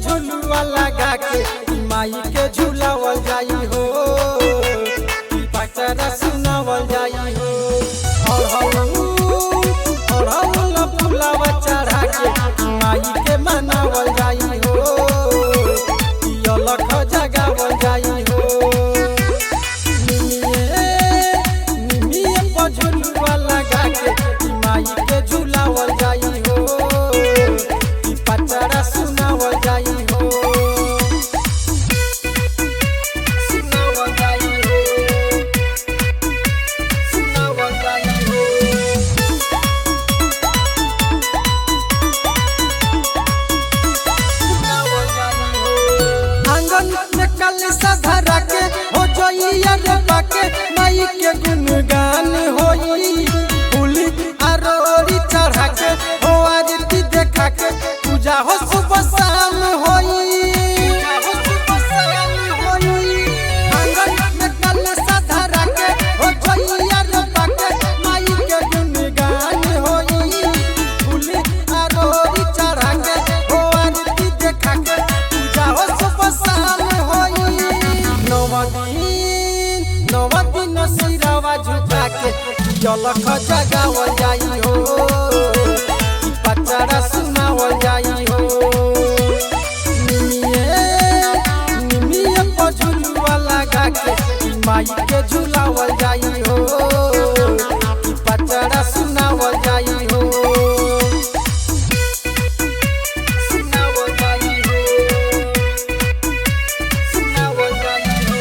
झुलुआ लगा के माई के झुलावल जाई हो, पचरा सुनावल जाई हो। अड़हुल फुलावा चढ़ा के माई के मनावल जाई हो, अलख जगावल जाई हो। निमिये पर झुलुआ लगा के माई के झुलावल जाई हो, पचरा सुनावल जाई हो। सुनावल जाई हो, सुनावल जाई हो। सुनावल जाई हो। आंगन में कलशा धरा के हो जोइया रे बाके माई के गुणगान होई, फूल आरोरी चढ़ा के हो आरती देखा के पूजा हो सुबह शाम होई। आंगन में कलशा धरा के हो जोइया रे बाके माई के गुणगान होई, फूल आरोरी चढ़ा के हो आरती देखा के पूजा हो सुबह शाम होई। नव दिन सिरावा झुका के अलख जगावल जाई हो, पचरा सुनावल जाई हो। निमिये पर झुलुआ लगा के माई के झुलावल जाई हो, पचरा सुनावल जाई हो। सुनावल जाई हो, सुनावल जाई हो।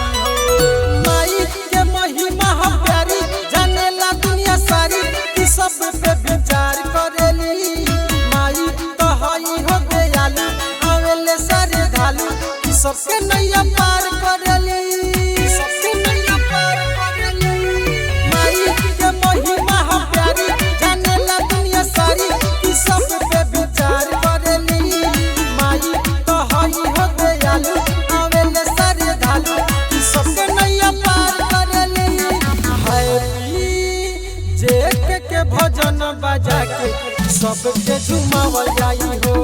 माई के महिमा हम प्यारी जानेला दुनिया सारी, ई सब पे विचार करेली। माई तो हई हो दयालु, आवेले सारे ढालू, ई सबके नैया पार करेली, सबके नैया पार करेली। माई के महिमा हम प्यारी जानेला दुनिया सारी, ई सब पे विचार करेली। माई तो हई हो दयालु, आवेले सारे ढालू, ई सबके नैया पार करेली। हैप्पी जेके के भजन बजा के सबके झुमावल जाई हो।